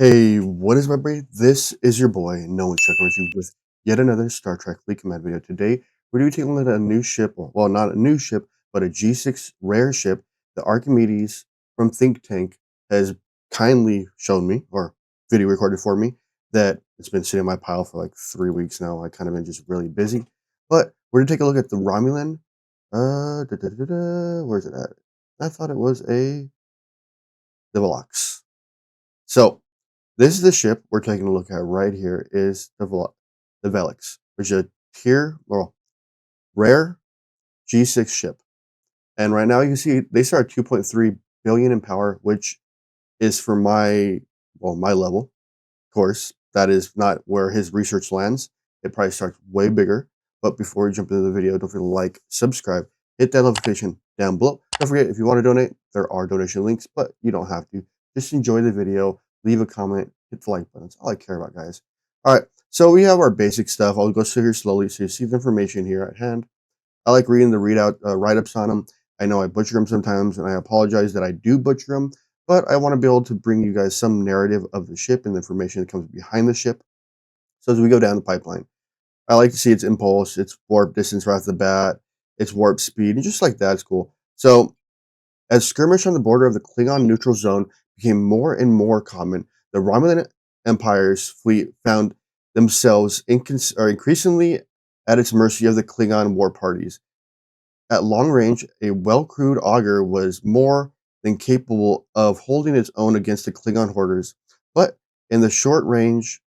Hey, what is my brain? This is your boy, Nowonshall, coming to you with yet another Star Trek Fleet Command video. Today, we're going to be taking a look at a new ship, well, not a new ship, but a G6 rare ship. The Archimedes from Think Tank has kindly shown me, or video recorded for me, that it's been sitting in my pile for like 3 weeks now. I kind of been just really busy. But we're going to take a look at the Romulan. Where's it at? I thought it was the Velox. So, this is the ship we're taking a look at right here is the Velox, which is a rare G6 ship. And right now you can see they start at 2.3 billion in power, which is for my level. Of course, that is not where his research lands. It probably starts way bigger. But before we jump into the video, don't forget to like, subscribe, hit that notification down below. Don't forget, if you want to donate, there are donation links, but you don't have to. Just enjoy the video, leave a comment, hit the like button. That's all I care about, guys. All right, so we have our basic stuff. I'll go through here slowly so you see the information here at hand. I like reading the write-ups on them. I know I butcher them sometimes, and I apologize that I do butcher them, but I want to be able to bring you guys some narrative of the ship and the information that comes behind the ship. So as we go down the pipeline, I like to see its impulse, its warp distance right off the bat, its warp speed, and just like that, it's cool. So as skirmish on the border of the Klingon neutral zone became more and more common, the Romulan Empire's fleet found themselves increasingly at its mercy of the Klingon war parties. At long range, a well-crewed auger was more than capable of holding its own against the Klingon hoarders, but in the short-range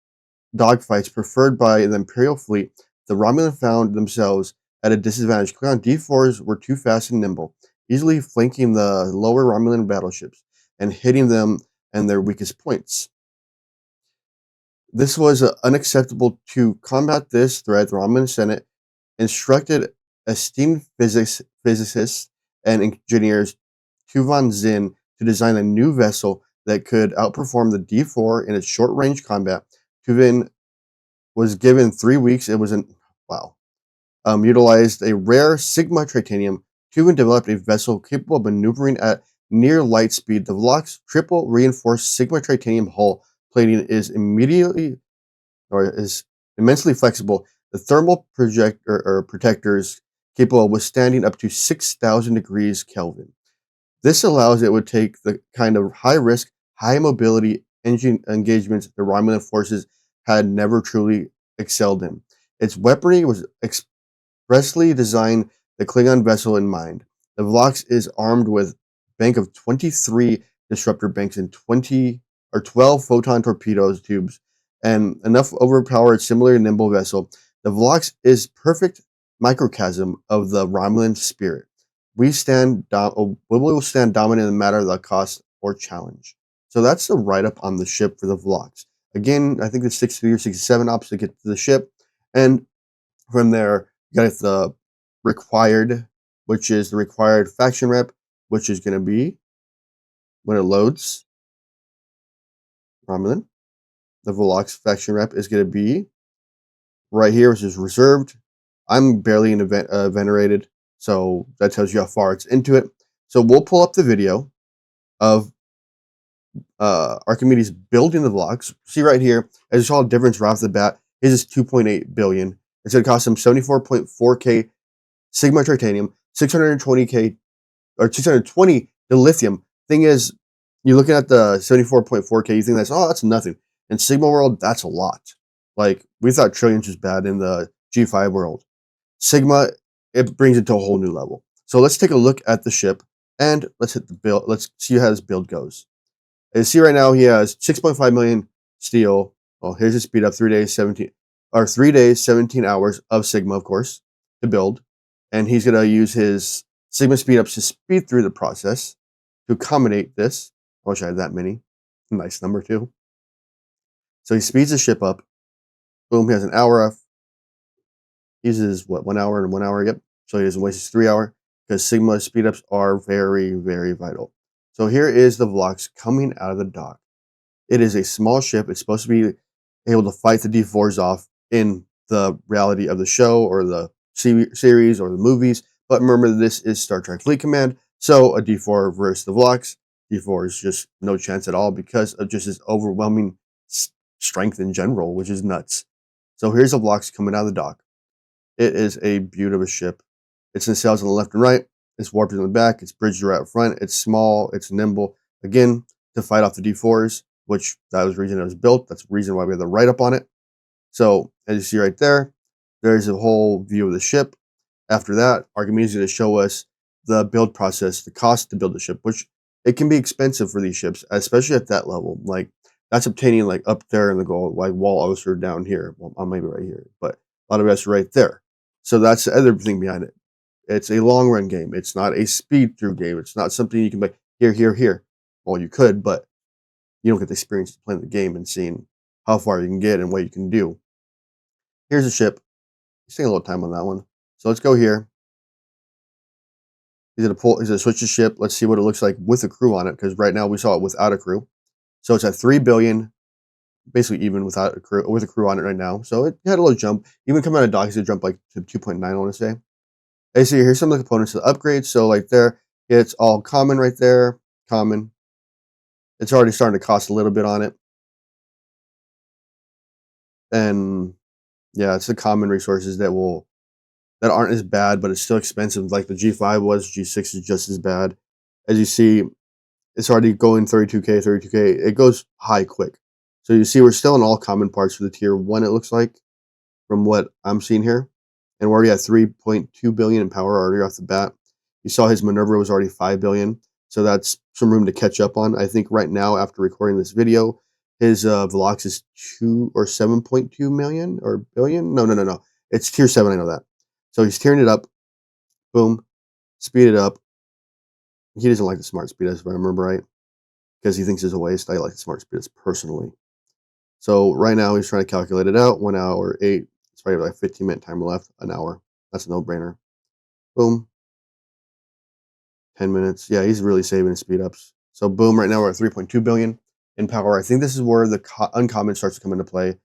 dogfights preferred by the Imperial fleet, the Romulan found themselves at a disadvantage. Klingon D4s were too fast and nimble, easily flanking the lower Romulan battleships and hitting them and their weakest points. This was unacceptable. To combat this threat, the Romulan Senate instructed esteemed physicists and engineers Tuvan Zin to design a new vessel that could outperform the D4 in its short-range combat. Tuvan was given 3 weeks. It was utilized a rare Sigma titanium. Tuvan developed a vessel capable of maneuvering at near light speed. The Velox triple reinforced Sigma titanium hull plating is immensely flexible. The thermal protectors capable of withstanding up to 6,000 degrees Kelvin. This allows it would take the kind of high risk, high mobility engine engagements the Romulan forces had never truly excelled in. Its weaponry was expressly designed the Klingon vessel in mind. The Velox is armed with a bank of 23 disruptor banks and 12 photon torpedoes tubes, and enough overpowered similar nimble vessel. The Velox is perfect microcosm of the Romulan spirit. We will stand dominant no matter the cost or challenge. So that's the write-up on the ship for the Velox. Again, I think the 63 or 67 ops to get to the ship, and from there, you got the required, which is the required faction rep, which is going to be when it loads. Romulan. The Velox faction rep is going to be right here, which is reserved. I'm barely venerated, so that tells you how far it's into it. So we'll pull up the video of Archimedes building the Velox. See right here, as you saw the difference right off the bat, his is 2.8 billion. It's going to cost him 74.4k Sigma titanium, 620k or 620 dilithium. Thing is, you're looking at the 74.4k, you think that's nothing. In Sigma world, that's a lot. Like, we thought trillions was bad in the G5 world. Sigma, it brings it to a whole new level. So let's take a look at the ship and let's hit the build. Let's see how this build goes. As you see right now, he has 6.5 million steel. Well, here's his speed up, 3 days, 17 hours of Sigma, of course, to build. And he's going to use his Sigma speed ups to speed through the process to accommodate this. I wish I had that many. Nice number, too. So he speeds the ship up. Boom, he has an hour off. He uses, 1 hour and 1 hour? Yep. So he doesn't waste his 3 hour because Sigma speed ups are very, very vital. So here is the Velox coming out of the dock. It is a small ship. It's supposed to be able to fight the D4s off in the reality of the show or the series or the movies. But remember, this is Star Trek Fleet Command. So a D4 versus the Velox. D4 is just no chance at all because of just his overwhelming strength in general, which is nuts. So here's a Velox coming out of the dock. It is a beaut of a ship. It's in sails on the left and right. It's warped in the back. It's bridged right up front. It's small. It's nimble. Again, to fight off the D4s, which that was the reason it was built. That's the reason why we have the write up on it. So as you see right there, there's a whole view of the ship. After that, Archimedes is going to show us the build process, the cost to build the ship, which it can be expensive for these ships, especially at that level. Like that's obtaining like up there in the goal, like Wall Oster down here. Well, maybe right here, but a lot of us are right there. So that's the other thing behind it. It's a long run game. It's not a speed through game. It's not something you can be here, here, here. Well, you could, but you don't get the experience of playing the game and seeing how far you can get and what you can do. Here's a ship. Let's take a little time on that one. So let's go here. He's gonna switch the ship. Let's see what it looks like with a crew on it, because right now we saw it without a crew. So it's at 3 billion, basically even without a crew, with a crew on it right now. So it had a little jump. Even coming out of dock, it's gonna jump like to 2.9, I want to say. As you see, here's some of the components of the upgrades. So like there, it's all common right there, common. It's already starting to cost a little bit on it. And yeah, it's the common resources that aren't as bad, but it's still expensive. Like the G5 was, G6 is just as bad. As you see, it's already going 32K, 32K. It goes high quick. So you see, we're still in all common parts for the tier 1, it looks like, from what I'm seeing here. And we're already at 3.2 billion in power already off the bat. You saw his maneuver was already 5 billion. So that's some room to catch up on. I think right now, after recording this video, his Velox is 2 or 7.2 million or billion. No. It's tier 7, I know that. So he's tearing it up. Boom. Speed it up. He doesn't like the smart speed, if I remember right, because he thinks it's a waste. I like the smart speed personally. So right now he's trying to calculate it out. 1 hour, 8. It's probably like 15-minute timer left. An hour. That's a no-brainer. Boom. 10 minutes. Yeah, he's really saving his speed ups. So boom, right now we're at 3.2 billion in power. I think this is where the uncommon starts to come into play.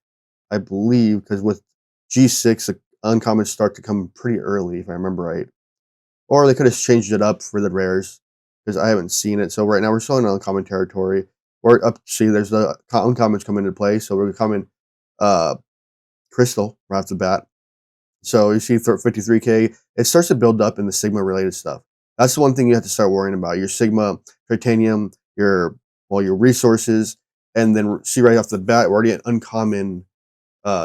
I believe, because with G6, the uncommons start to come pretty early, if I remember right. Or they could have changed it up for the rares, because I haven't seen it. So right now we're still in uncommon territory. We're up. See, there's the uncommons come into play. So we're coming crystal right off the bat. So you see 53K. It starts to build up in the Sigma related stuff. That's the one thing you have to start worrying about. Your Sigma, titanium, your resources, and then see right off the bat, we're already at uncommon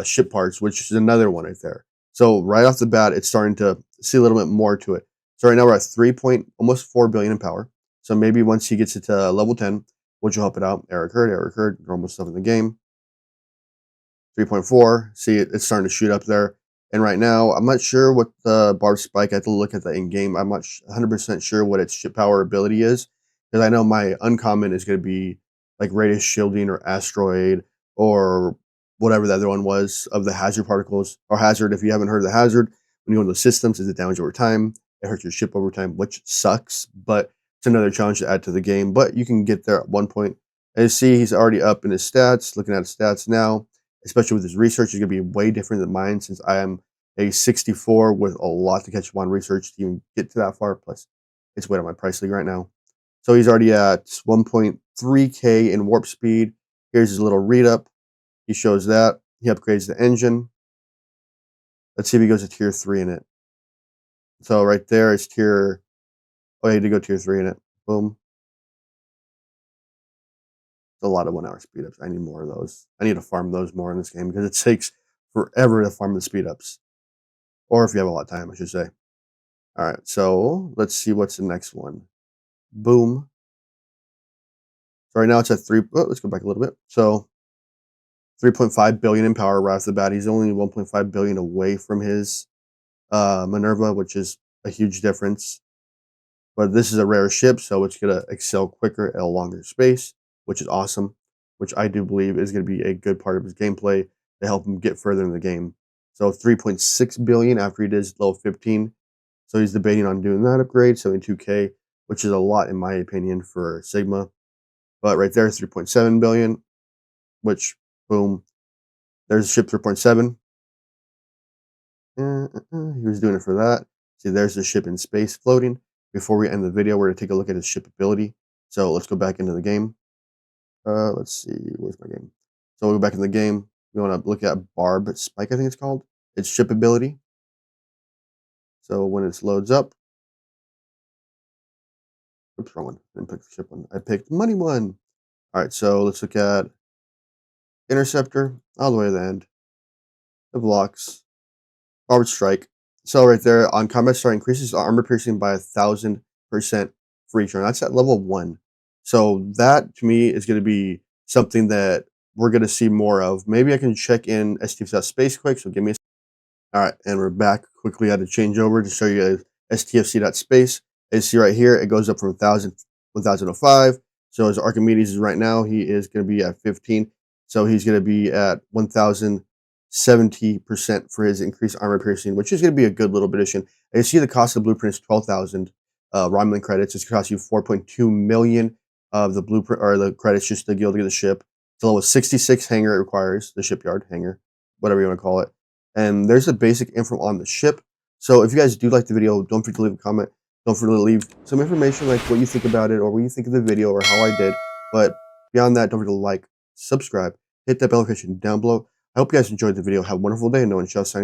ship parts, which is another one right there. So right off the bat, it's starting to see a little bit more to it. So right now we're at almost 4 billion in power. So maybe once he gets it to level 10, which will help it out. Eric Hurd, normal stuff in the game. 3.4. See, it's starting to shoot up there. And right now, I'm not sure what the barb spike. I have to look at the in game. I'm not 100% sure what its ship power ability is, because I know my uncommon is going to be like radius shielding or asteroid or whatever the other one was of the hazard particles, or hazard. If you haven't heard of the hazard, when you go into the systems, is it damage over time? It hurts your ship over time, which sucks, but it's another challenge to add to the game. But you can get there at one point. And you see, he's already up in his stats. Looking at his stats now, especially with his research, is going to be way different than mine, since I am a 64 with a lot to catch up on research to even get to that far. Plus, it's way on my price league right now. So he's already at 1.3K in warp speed. Here's his little read up. He shows that. He upgrades the engine. Let's see if he goes to tier 3 in it. So right there is tier... Oh, he did go tier 3 in it. Boom. It's a lot of 1 hour speed ups. I need more of those. I need to farm those more in this game, because it takes forever to farm the speed ups. Or if you have a lot of time, I should say. All right, so let's see what's the next one. Boom. So right now it's at 3. Oh, let's go back a little bit. So 3.5 billion in power right off the bat. He's only 1.5 billion away from his Minerva, which is a huge difference. But this is a rare ship, so it's going to excel quicker at a longer space, which is awesome, which I do believe is going to be a good part of his gameplay to help him get further in the game. So 3.6 billion after he does level 15. So he's debating on doing that upgrade, 72K, which is a lot in my opinion for Sigma. But right there, 3.7 billion, which, boom, there's ship 3.7. He was doing it for that. See, there's the ship in space floating. Before we end the video, we're going to take a look at his ship ability. So let's go back into the game. Let's see, where's my game? So we'll go back in the game. We want to look at Barb Spike, I think it's called. It's ship ability. So when it loads up, oops, wrong one. I didn't pick the ship one. I picked money one. All right, so let's look at Interceptor all the way to the end. The Velox, Forward Strike. So right there on combat start increases armor piercing by 1,000% for each round. That's at level 1. So that to me is going to be something that we're going to see more of. Maybe I can check in STF.space quick. So give me a. All right, and we're back. Quickly had to change over to show you STFC.space. As you see right here, it goes up from 1,000 1,005. So as Archimedes is right now, he is going to be at 15. So he's going to be at 1,070% for his increased armor piercing, which is going to be a good little addition. And you see the cost of the blueprint is 12,000 Romulan credits. It's going to cost you 4.2 million of the blueprint or the credits just to be able to get the ship. It's a level 66 hangar it requires, the shipyard hangar, whatever you want to call it. And there's a basic info on the ship. So if you guys do like the video, don't forget to leave a comment. Don't forget to leave some information like what you think about it or what you think of the video or how I did. But beyond that, don't forget to like, subscribe, hit that bell notification down below. I hope you guys enjoyed the video. Have a wonderful day. Nowonshall signing out.